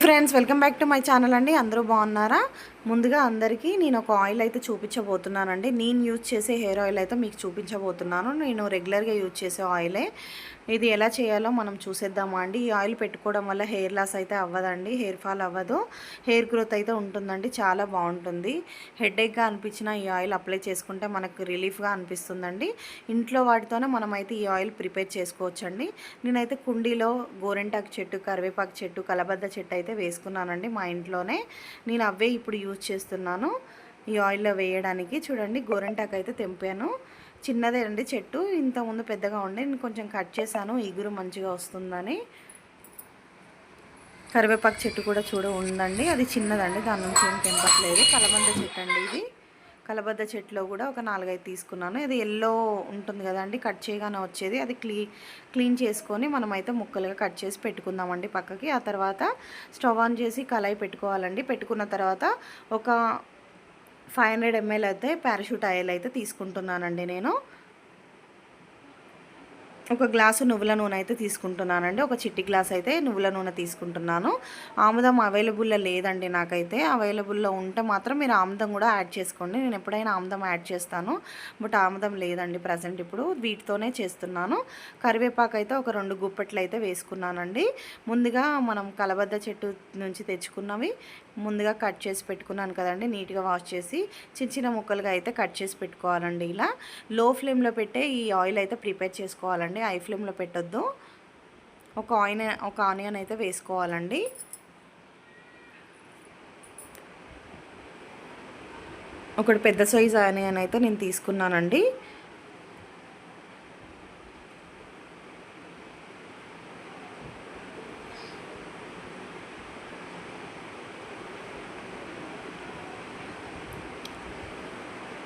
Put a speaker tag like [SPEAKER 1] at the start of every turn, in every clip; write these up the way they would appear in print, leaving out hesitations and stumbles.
[SPEAKER 1] Friends welcome back to my channel అండి. అందరూ బాగున్నారా? ముందుగా అందరికీ నేను ఒక ఆయిల్ అయితే చూపించబోతున్నానండి. నేను యూజ్ చేసే హెయిర్ ఆయిల్ అయితే మీకు చూపించబోతున్నాను. నేను రెగ్యులర్గా యూజ్ చేసే ఆయిలే. ఇది ఎలా చేయాలో మనం చూసేద్దామా అండి. ఈ ఆయిల్ పెట్టుకోవడం వల్ల హెయిర్ లాస్ అయితే అవ్వదండి, హెయిర్ ఫాల్ అవ్వదు, హెయిర్ గ్రోత్ అయితే ఉంటుందండి. చాలా బాగుంటుంది. హెడేక్గా అనిపించిన ఈ ఆయిల్ అప్లై చేసుకుంటే మనకు రిలీఫ్గా అనిపిస్తుందండి. ఇంట్లో వాటితోనే మనమైతే ఈ ఆయిల్ ప్రిపేర్ చేసుకోవచ్చండి. నేనైతే కుండీలో గోరెంటాకు చెట్టు, కరివేపాకు చెట్టు, కలబద్ద చెట్టు అయితే వేసుకున్నానండి మా ఇంట్లోనే. నేను అవే ఇప్పుడు యూజ్ చేస్తున్నాను ఈ ఆయిల్లో వేయడానికి. చూడండి, గోరెంటాకు అయితే తెంపాను. చిన్నదే అండి చెట్టు, ఇంతకుముందు పెద్దగా ఉండే, నేను కొంచెం కట్ చేశాను ఇగురు మంచిగా వస్తుందని. కరివేపాకు చెట్టు కూడా ఉందండి, అది చిన్నదండి, దాని నుంచి ఏం తెంపట్లేదు. కలబంద చెట్టు అండి ఇది. కలబద్ద చెట్టులో కూడా ఒక 4-5 తీసుకున్నాను. ఇది ఎల్లో ఉంటుంది కదండి, కట్ చేయగానే వచ్చేది. అది క్లీన్ చేసుకొని మనమైతే ముక్కలుగా కట్ చేసి పెట్టుకుందామండి పక్కకి. ఆ తర్వాత స్టవ్ ఆన్ చేసి కళాయి పెట్టుకోవాలండి. పెట్టుకున్న తర్వాత ఒక 500 ml అయితే పారాషూట్ ఆయిల్ అయితే తీసుకుంటున్నానండి నేను. ఒక గ్లాసు నువ్వుల నూనె అయితే తీసుకుంటున్నానండి. ఒక చిట్టి గ్లాస్ అయితే నువ్వుల నూనె తీసుకుంటున్నాను. ఆముదం అవైలబుల్లో లేదండి నాకైతే. అవైలబుల్లో ఉంటే మాత్రం మీరు ఆముదం కూడా యాడ్ చేసుకోండి. నేను ఎప్పుడైనా ఆముదం యాడ్ చేస్తాను, బట్ ఆముదం లేదండి ప్రజెంట్. ఇప్పుడు వీటితోనే చేస్తున్నాను. కరివేపాకు అయితే ఒక 2 గుప్పెట్లు అయితే వేసుకున్నానండి. ముందుగా మనం కలబద్ద చెట్టు నుంచి తెచ్చుకున్నవి ముందుగా కట్ చేసి పెట్టుకున్నాను కదండి, నీట్గా వాష్ చేసి చిన్న చిన్న ముక్కలుగా అయితే కట్ చేసి పెట్టుకోవాలండి. ఇలా లో ఫ్లేమ్లో పెట్టే ఈ ఆయిల్ అయితే ప్రిపేర్ చేసుకోవాలండి, హై ఫ్లేమ్లో పెట్టొద్దు. ఒక ఆనియన్ అయితే వేసుకోవాలండి. ఒకటి పెద్ద సైజు ఆనియన్ అయితే నేను తీసుకున్నానండి.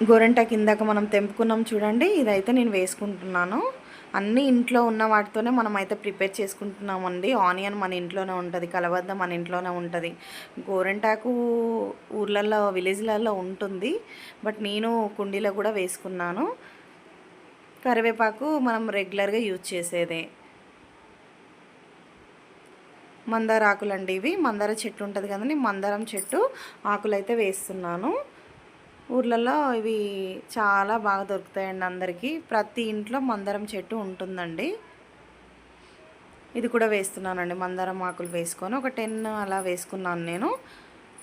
[SPEAKER 1] గోరెంటా కిందాక మనం తెంపుకున్నాం చూడండి, ఇదైతే నేను వేసుకుంటున్నాను. అన్నీ ఇంట్లో ఉన్న వాటితోనే మనం అయితే ప్రిపేర్ చేసుకుంటున్నామండి. ఆనియన్ మన ఇంట్లోనే ఉంటుంది, కలబద్ద మన ఇంట్లోనే ఉంటుంది, గోరెంటాకు ఊర్లలో విలేజ్లలో ఉంటుంది, బట్ నేను కుండీలో కూడా వేసుకున్నాను. కరివేపాకు మనం రెగ్యులర్గా యూజ్ చేసేదే. మందార ఆకులండి ఇవి. మందార చెట్టు ఉంటుంది కదండి, మందారం చెట్టు ఆకులు అయితే వేస్తున్నాను. ఊర్లలో ఇవి చాలా బాగా దొరుకుతాయండి అందరికీ. ప్రతి ఇంట్లో మందారం చెట్టు ఉంటుందండి. ఇది కూడా వేస్తున్నానండి. మందారం ఆకులు వేసుకొని ఒక 10 అలా వేసుకున్నాను నేను.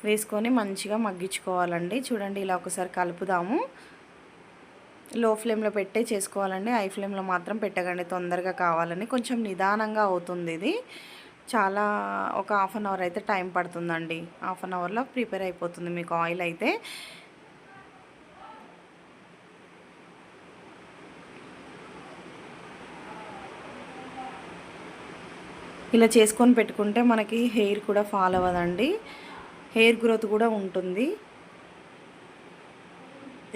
[SPEAKER 1] వేసుకొని మంచిగా మగ్గించుకోవాలండి. చూడండి, ఇలా ఒకసారి కలుపుదాము. లో ఫ్లేమ్లో పెట్టే చేసుకోవాలండి, హై ఫ్లేమ్లో మాత్రం పెట్టకండి, తొందరగా కావాలని. కొంచెం నిదానంగా అవుతుంది ఇది. చాలా ఒక 1/2 అవర్ అయితే టైం పడుతుందండి. 1/2 అవర్లో ప్రిపేర్ అయిపోతుంది మీకు ఆయిల్ అయితే. ఇలా చేసుకొని పెట్టుకుంటే మనకి హెయిర్ కూడా ఫాల్ అవ్వదండి, హెయిర్ గ్రోత్ కూడా ఉంటుంది.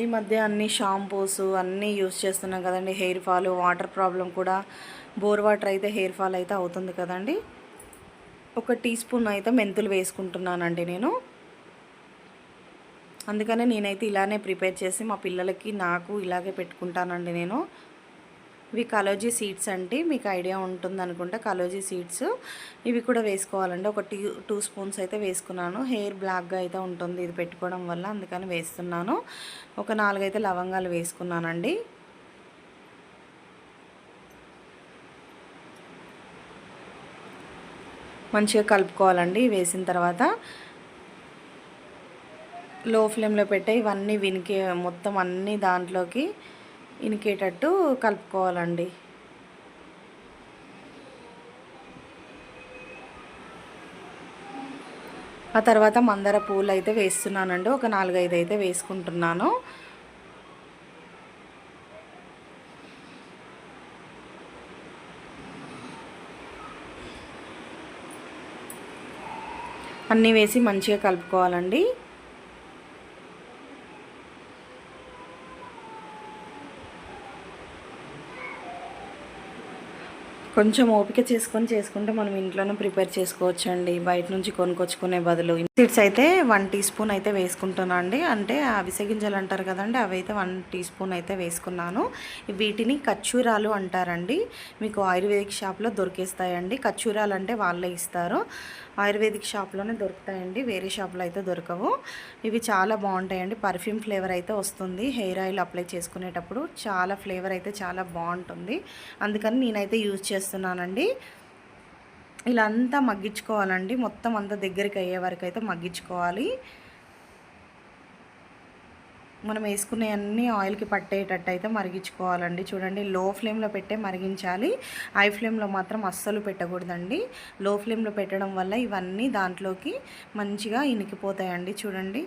[SPEAKER 1] ఈ మధ్య అన్ని షాంపూస్ అన్నీ యూస్ చేస్తున్నాం కదండి. హెయిర్ ఫాల్, వాటర్ ప్రాబ్లం కూడా, బోర్ వాటర్ అయితే హెయిర్ ఫాల్ అయితే అవుతుంది కదండి. ఒక టీ స్పూన్ అయితే మెంతులు వేసుకుంటున్నానండి నేను. అందుకనే నేనైతే ఇలానే ప్రిపేర్ చేసి మా పిల్లలకి, నాకు ఇలాగే పెట్టుకుంటానండి నేను. ఇవి కలోజీ సీడ్స్ అండి, మీకు ఐడియా ఉంటుంది అనుకుంటా. కలోజీ సీడ్స్ ఇవి కూడా వేసుకోవాలండి. ఒక 2 స్పూన్స్ అయితే వేసుకున్నాను. హెయిర్ బ్లాక్గా అయితే ఉంటుంది ఇది పెట్టుకోవడం వల్ల, అందుకని వేస్తున్నాను. ఒక 4 అయితే లవంగాలు వేసుకున్నానండి. మంచిగా కలుపుకోవాలండి. వేసిన తర్వాత లో ఫ్లేమ్లో పెట్టే ఇవన్నీ మొత్తం అన్నీ దాంట్లోకి ఇనికేటట్టు కలుపుకోవాలండి. ఆ తర్వాత మందార పూలు అయితే వేస్తున్నానండి. ఒక 4-5 అయితే వేసుకుంటున్నాను. అన్నీ వేసి మంచిగా కలుపుకోవాలండి. కొంచెం ఓపిక చేసుకుంటే మనం ఇంట్లోనే ప్రిపేర్ చేసుకోవచ్చండి, బయట నుంచి కొనుక్కొచ్చుకునే బదులు. సీడ్స్ అయితే 1 టీ స్పూన్ అయితే వేసుకుంటున్నాను అండి. అంటే అవిసె గింజలు అంటారు కదండి, అవి అయితే 1 టీ స్పూన్ అయితే వేసుకున్నాను. వీటిని ఖర్జూరాలు అంటారండి. మీకు ఆయుర్వేదిక్ షాప్లో దొరికేస్తాయండి. ఖర్జూరాలు అంటే వాళ్ళే ఇస్తారు. ఆయుర్వేదిక్ షాప్లోనే దొరుకుతాయండి, వేరే షాప్లో అయితే దొరకవు. ఇవి చాలా బాగుంటాయండి. పర్ఫ్యూమ్ ఫ్లేవర్ అయితే వస్తుంది హెయిర్ ఆయిల్ అప్లై చేసుకునేటప్పుడు. చాలా ఫ్లేవర్ అయితే చాలా బాగుంటుంది, అందుకని నేనైతే యూజ్ చేస్తున్నానండి. ఇలా అంతా మగ్గించుకోవాలండి, మొత్తం అంతా దగ్గరికి అయ్యే వరకు అయితే మగ్గించుకోవాలి. మనం వేసుకునే అన్ని ఆయిల్కి పట్టేటట్టు అయితే మరిగించుకోవాలండి. చూడండి, లో ఫ్లేమ్లో పెట్టే మరిగించాలి, హై ఫ్లేమ్లో మాత్రం అస్సలు పెట్టకూడదండి. లో ఫ్లేమ్లో పెట్టడం వల్ల ఇవన్నీ దాంట్లోకి మంచిగా ఇనికిపోతాయండి. చూడండి,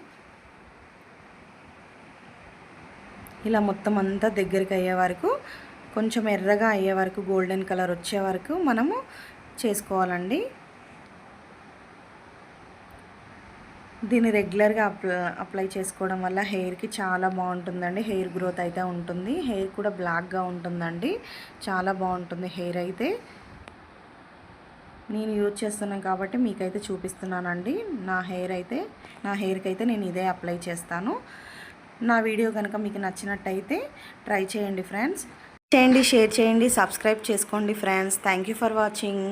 [SPEAKER 1] ఇలా మొత్తం అంతా దగ్గరికి అయ్యే వరకు, కొంచెం ఎర్రగా అయ్యే వరకు, గోల్డెన్ కలర్ వచ్చే వరకు మనము చేసుకోవాలండి. దీన్ని రెగ్యులర్గా అప్లై చేసుకోవడం వల్ల హెయిర్కి చాలా బాగుంటుందండి. హెయిర్ గ్రోత్ అయితే ఉంటుంది, హెయిర్ కూడా బ్లాక్గా ఉంటుందండి. చాలా బాగుంటుంది హెయిర్ అయితే. నేను యూజ్ చేస్తున్నాను కాబట్టి మీకైతే చూపిస్తున్నానండి. నా హెయిర్కి అయితే నేను ఇదే అప్లై చేస్తాను. నా వీడియో కనుక మీకు నచ్చినట్టయితే ట్రై చేయండి ఫ్రెండ్స్. షేర్ చేయండి, సబ్స్క్రైబ్ చేసుకోండి friends. Thank you for watching.